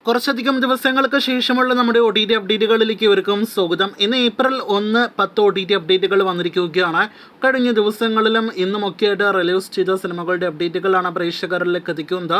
കുറച്ചധികം ദിവസങ്ങൾക്ക് ശേഷമുള്ള നമ്മുടെ ഒ ടി ടി അപ്ഡേറ്റുകളിലേക്ക് ഇവർക്കും സ്വാഗതം. ഇന്ന് ഏപ്രിൽ 1, 10 ഒ ടി ടി അപ്ഡേറ്റുകൾ വന്നിരിക്കുകയാണ്. കഴിഞ്ഞ ദിവസങ്ങളിലും ഇന്നുമൊക്കെയായിട്ട് റിലീസ് ചെയ്ത സിനിമകളുടെ അപ്ഡേറ്റുകളാണ് പ്രേക്ഷകരിലേക്ക് എത്തിക്കുന്നത്.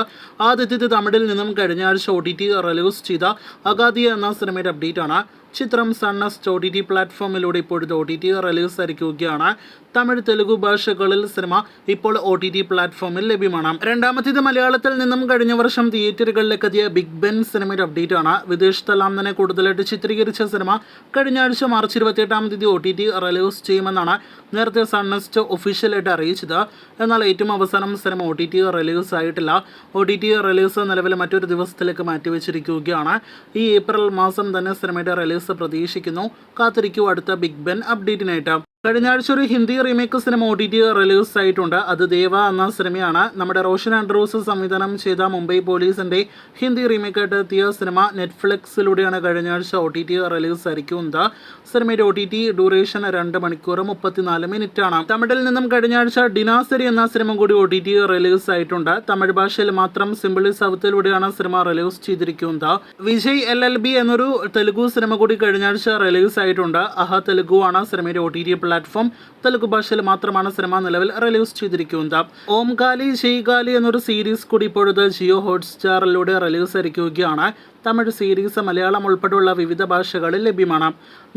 ആദ്യത്തേത് തമിഴിൽ നിന്നും കഴിഞ്ഞ ആഴ്ച ഒ ടി ടി റിലീസ് ചെയ്ത അഗാധി എന്ന സിനിമയുടെ അപ്ഡേറ്റാണ്. ചിത്രം സൺനെക്സ്റ്റ് ഒ ടി ടി പ്ലാറ്റ്ഫോമിലൂടെ ഇപ്പോഴത്തെ ഒ ടി ടി റിലീസ് ആയിരിക്കുകയാണ്. തമിഴ്, തെലുഗു ഭാഷകളിൽ സിനിമ ഇപ്പോൾ ഒ ടി ടി പ്ലാറ്റ്ഫോമിൽ ലഭ്യമാണ്. രണ്ടാമത്തേത് മലയാളത്തിൽ നിന്നും കഴിഞ്ഞ വർഷം തിയേറ്ററുകളിലേക്ക് എത്തിയ ബിഗ് ബെൻ സിനിമയുടെ അപ്ഡേറ്റ് ആണ്. വിദേശത്തെല്ലാം തന്നെ കൂടുതലായിട്ട് ചിത്രീകരിച്ച സിനിമ കഴിഞ്ഞ ആഴ്ച March 28 O T T release ചെയ്യുമെന്നാണ് നേരത്തെ സൺനെക്സ്റ്റ് ഒഫീഷ്യലായിട്ട് അറിയിച്ചത്. എന്നാൽ ഏറ്റവും അവസാനം cinema O T T release ആയിട്ടില്ല. ഒ ടി ടി റിലീസ് നിലവിൽ മറ്റൊരു ദിവസത്തിലേക്ക് മാറ്റിവെച്ചിരിക്കുകയാണ്. ഈ ഏപ്രിൽ മാസം തന്നെ സിനിമയുടെ റിലീസ് പ്രതീക്ഷിക്കുന്നു. കാത്തിരിക്കൂ അടുത്ത ബിഗ് ബെൻ അപ്ഡേറ്റിനായിട്ട്. കഴിഞ്ഞ ആഴ്ച ഒരു Hindi remake cinema O T T release ആയിട്ടുണ്ട്. അത് ദേവ എന്ന സിനിമയാണ്. നമ്മുടെ റോഷൻ ആൻഡ്രൂസ് സംവിധാനം ചെയ്ത മുംബൈ പോലീസിന്റെ ഹിന്ദി റീമേക്കായിട്ട് എത്തിയ സിനിമ നെറ്റ്ഫ്ലിക്സിലൂടെയാണ് കഴിഞ്ഞ ആഴ്ച ഒ ടി ടി റിലീസ് ആയിരിക്കുന്നത്. സിനിമയുടെ ഒ ടി ടി ഡ്യൂറേഷൻ 2 മണിക്കൂർ 34 മിനിറ്റ് ആണ്. തമിഴിൽ നിന്നും കഴിഞ്ഞ ആഴ്ച ഡിനാസരി എന്ന സിനിമ കൂടി ഒ ടി ടി റിലീസ് ആയിട്ടുണ്ട്. തമിഴ് ഭാഷയിൽ മാത്രം സിംപിളി സൗത്തിലൂടെയാണ് സിനിമ റിലീസ് ചെയ്തിരിക്കുന്നത്. വിജയ് LLB എന്നൊരു തെലുഗു സിനിമ കൂടി കഴിഞ്ഞ ആഴ്ച റിലീസ് ആയിട്ടുണ്ട്. അഹ തെലുഗു ആണ് സിനിമയുടെ O T T platform. Telugu ഭാഷയിൽ മാത്രമാണ് സിനിമ നിലവിൽ റിലീസ് ചെയ്തിരിക്കുന്നത്. ഓം കാലി ജയ് കാലി എന്നൊരു സീരീസ് കൂടി ഇപ്പോഴത്തെ ജിയോ ഹോട്ട്സ്റ്റാറിലൂടെ റിലീസ് ആയിരിക്കുകയാണ്. തമിഴ് സീരീസ്, മലയാളം ഉൾപ്പെടെയുള്ള വിവിധ ഭാഷകളിൽ ലഭ്യമാണ്.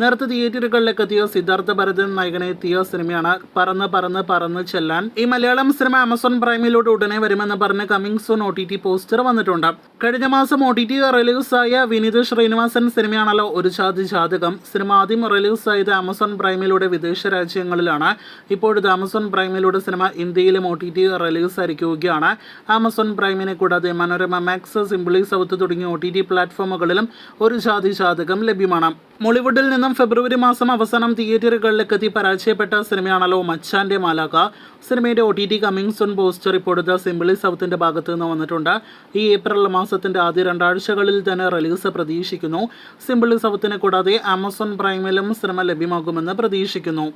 നേരത്തെ തിയേറ്ററുകളിലേക്ക് എത്തിയ സിദ്ധാർത്ഥ ഭരതൻ നായകനെ എത്തിയ സിനിമയാണ് പറന്ന് പറന്ന് പറന്ന് ചെല്ലാൻ. ഈ മലയാളം സിനിമ ആമസോൺ പ്രൈമിലൂടെ ഉടനെ വരുമെന്ന് പറഞ്ഞ് coming soon O T T poster വന്നിട്ടുണ്ട്. കഴിഞ്ഞ മാസം ഒ ടി ടി റിലീസായ വിനീത് ശ്രീനിവാസൻ സിനിമയാണല്ലോ ഒരു ജാതി ജാതകം. സിനിമ ആദ്യം റിലീസായത് ആമസോൺ പ്രൈമിലൂടെ വിദേശ രാജ്യങ്ങളിലാണ്. ഇപ്പോഴത്തെ ആമസോൺ പ്രൈമിലൂടെ സിനിമ ഇന്ത്യയിലും ഒ ടി ടി റിലീസ് ആയിരിക്കുകയാണ്. ആമസോൺ പ്രൈമിനെ കൂടാതെ മനോരമ മാക്സ്, സിംപിളി സൗത്ത് തുടങ്ങിയ ഒ ടി ടി പ്ലാറ്റ്ഫോമുകളിലും ഒരു ജാതി ജാതകം ലഭ്യമാണ്. മോളിവുഡിൽ നിന്നും ഫെബ്രുവരി മാസം അവസാനം തിയേറ്ററുകളിലേക്ക് എത്തി പരാജയപ്പെട്ട സിനിമയാണല്ലോ മച്ചാന്റെ മാലാഖ. സിനിമയുടെ O T T coming soon poster ഇപ്പോഴത്തെ സിംപിളി സൗത്തിന്റെ ഭാഗത്ത് നിന്ന് വന്നിട്ടുണ്ട്. ഈ ഏപ്രിൽ മാസത്തിന്റെ ആദ്യ 2 ആഴ്ചകളിൽ തന്നെ റിലീസ് പ്രതീക്ഷിക്കുന്നു. സിംപിളി സൗത്തിനെ കൂടാതെ ആമസോൺ പ്രൈമിലും സിനിമ ലഭ്യമാകുമെന്ന് പ്രതീക്ഷിക്കുന്നു.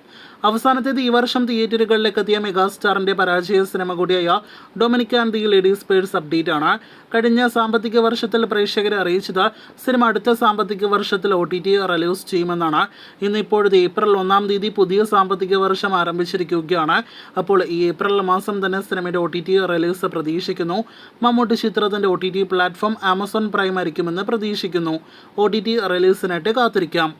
അവസാനത്തേത് ഈ വർഷം തിയേറ്ററുകളിലേക്ക് എത്തിയ മെഗാസ്റ്റാറിന്റെ പരാജയ സിനിമ കൂടിയായ Dominic and the ladies purse update ആണ്. കഴിഞ്ഞ സാമ്പത്തിക വർഷത്തിൽ പ്രേക്ഷകരെ അറിയിച്ചത് സിനിമ അടുത്ത സാമ്പത്തിക വർഷത്തിൽ ഒ ടി ടി റിലീസ് ചെയ്യുമെന്നാണ്. ഇന്ന് ഇപ്പോഴത്തെ ഏപ്രിൽ 1 പുതിയ സാമ്പത്തിക വർഷം ആരംഭിച്ചിരിക്കുകയാണ്. അപ്പോൾ ഈ ഏപ്രിൽ മാസം തന്നെ സിനിമയുടെ ഒ ടി ടി റിലീസ് പ്രതീക്ഷിക്കുന്നു. മമ്മൂട്ടി ചിത്രത്തിന്റെ O T T platform Amazon prime ആയിരിക്കുമെന്ന് പ്രതീക്ഷിക്കുന്നു. ഒ ടി ടി റിലീസിനായിട്ട് കാത്തിരിക്കാം.